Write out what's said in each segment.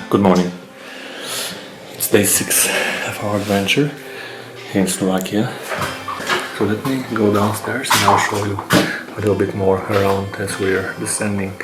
Good morning. It's day 6 of our adventure here in Slovakia. So let me go downstairs and I'll show you a little bit more around as we are descending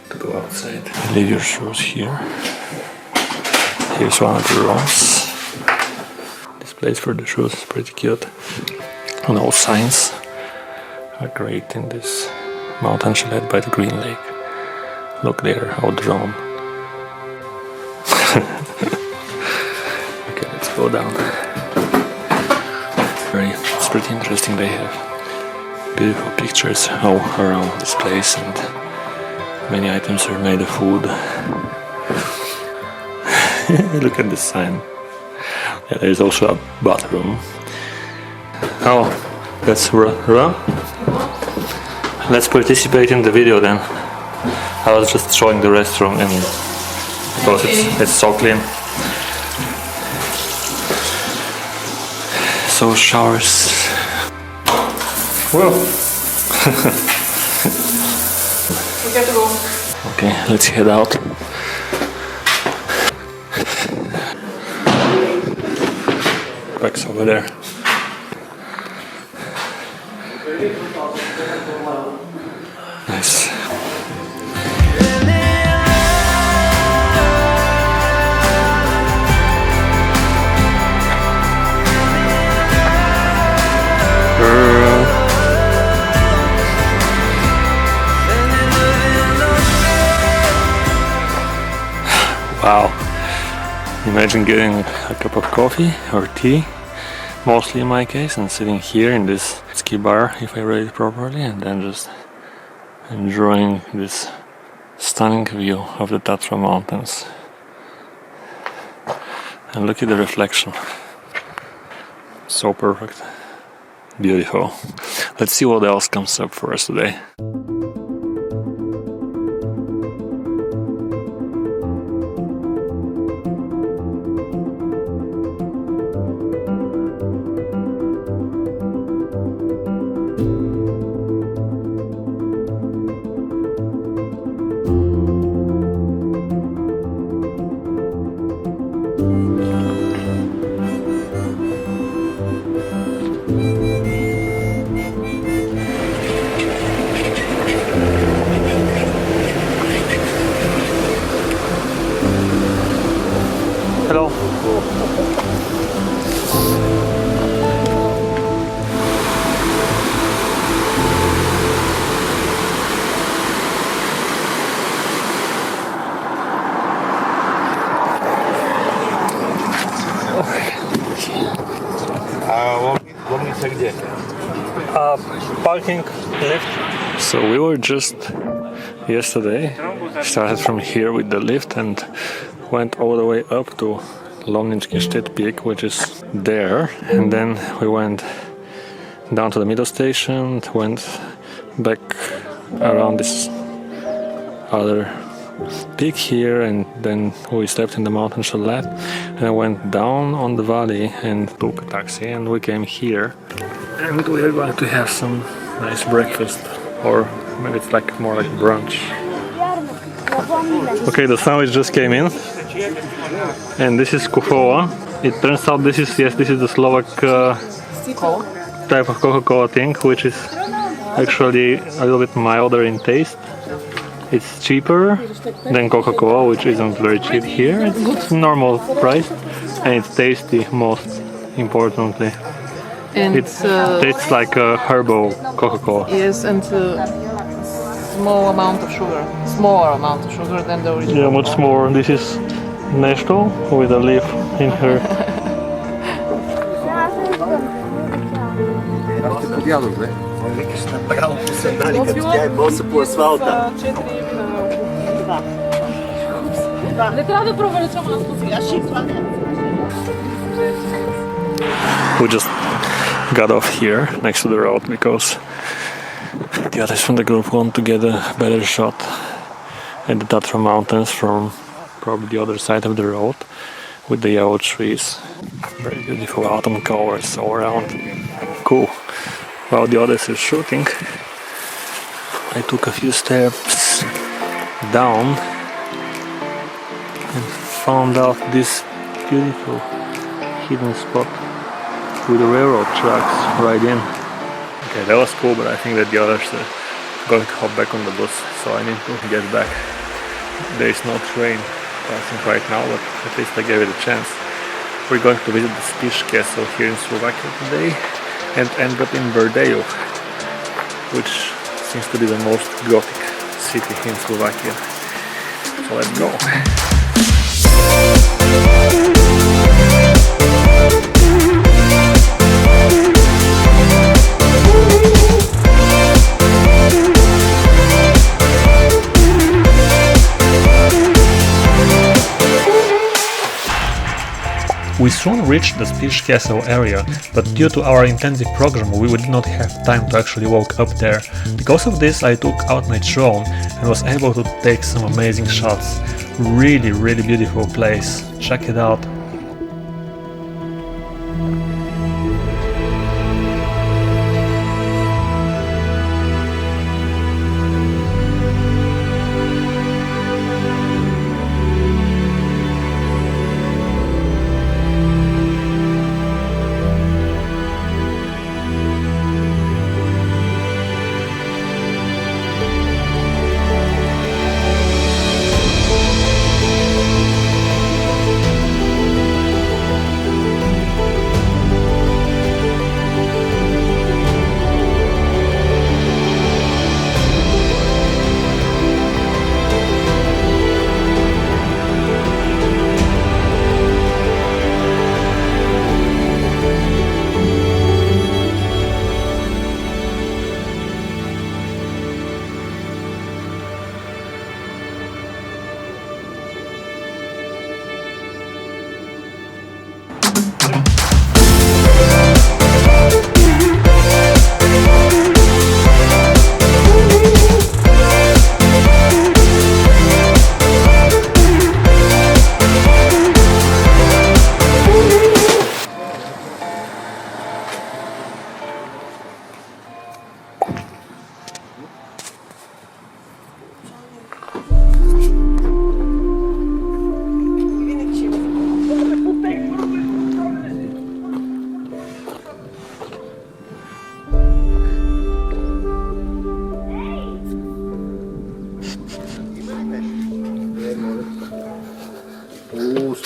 to go outside. Leave your shoes here. Here's one of the rooms. This place for the shoes is pretty cute. And all signs are great in this mountain chalet by the Green Lake. Look there, our drone. Okay, let's go down. It's pretty interesting. They have beautiful pictures all around this place, and many items are made of wood. Look at this sign. Yeah, there is also a bathroom. Oh, that's run. Let's participate in the video then. I was just showing the restroom and because it's so clean. So showers. Whoa. We have to go. Okay, let's head out. Back's over there. Nice. Wow. Imagine getting a cup of coffee or tea, mostly in my case, and sitting here in this ski bar, if I read it properly, and then just enjoying this stunning view of the Tatra mountains. And look at the reflection. So perfect. Beautiful. Let's see what else comes up for us today. Hello. Lomnica где? Parking lift. So we were just yesterday started from here with the lift and went all the way up to Lomnický peak, which is there, and then we went down to the middle station, went back around this other peak here, and then we slept in the mountain chalet, and I went down on the valley and took a taxi, and we came here, and we are going to have some nice breakfast, or maybe it's like more like brunch. Okay, the sandwich just came in, and this is kufoa. It turns out this is the Slovak type of Coca-Cola thing, which is actually a little bit milder in taste. It's cheaper than Coca-Cola, which isn't very cheap here. It's normal price, and it's tasty, most importantly. And it tastes like a herbal Coca-Cola. yes, and small amount of sugar, smaller amount of sugar than the original. Yeah, much more. This is Nestle with a leaf in her. We just got off here next to the road because the others from the group want to get a better shot at the Tatra mountains from probably the other side of the road with the yellow trees. Very beautiful autumn colors all around. Cool. While the others are shooting, I took a few steps down and found out this beautiful hidden spot with the railroad tracks right in. Okay, that was cool, but I think that the others are going to hop back on the bus, so I need to get back. There is no train passing right now, but at least I gave it a chance. We're going to visit the Spiš castle here in Slovakia today and end up in Bardejov, which seems to be the most Gothic city in Slovakia. So let's go! We soon reached the Spiš castle area, but due to our intensive program we did not have time to actually walk up there. Because of this I took out my drone and was able to take some amazing shots. Really beautiful place. Check it out.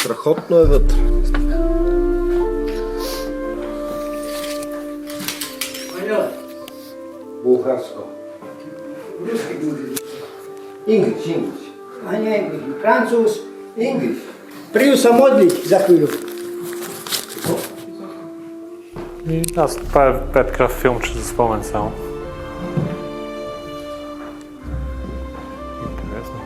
Страхотно е вътре. Bulharsko. English. A nie English. Francuz, English. Priju sa modliť za chvíľu. Аз това е такъв филмче за спомен само. Интересно.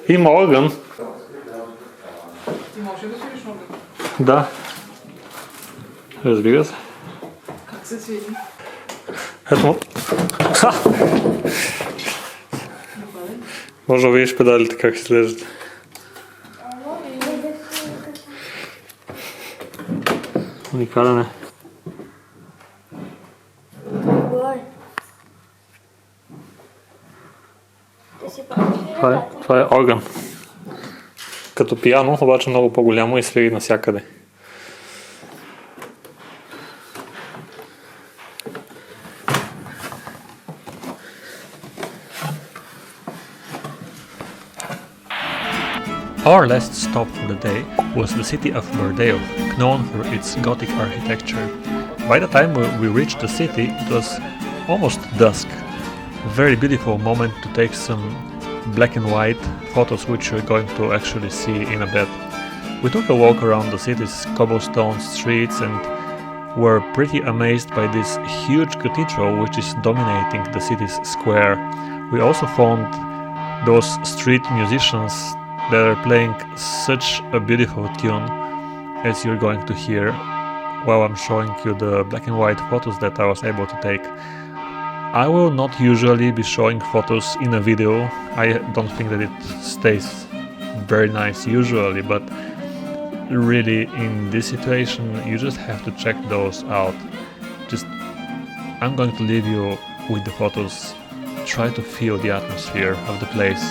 Има огън. Ти можеш да свириш огън? Да. Разбира се. Как се свири? Ето му. Може да видиш педалите как изглеждат. Уникален е. Това е орган. Като пиано, обаче много по-голямо и свири навсякъде. Our last stop for the day was the city of Bardejov, known for its Gothic architecture. By the time we reached the city, it was almost dusk. A very beautiful moment to take some black and white photos which we're going to actually see in a bit. We took a walk around the city's cobblestone streets and were pretty amazed by this huge cathedral which is dominating the city's square. We also found those street musicians that are playing such a beautiful tune, as you're going to hear while I'm showing you the black and white photos that I was able to take. I will not usually be showing photos in a video. I don't think that it stays very nice usually, but really in this situation you just have to check those out. Just I'm going to leave you with the photos. Try to feel the atmosphere of the place.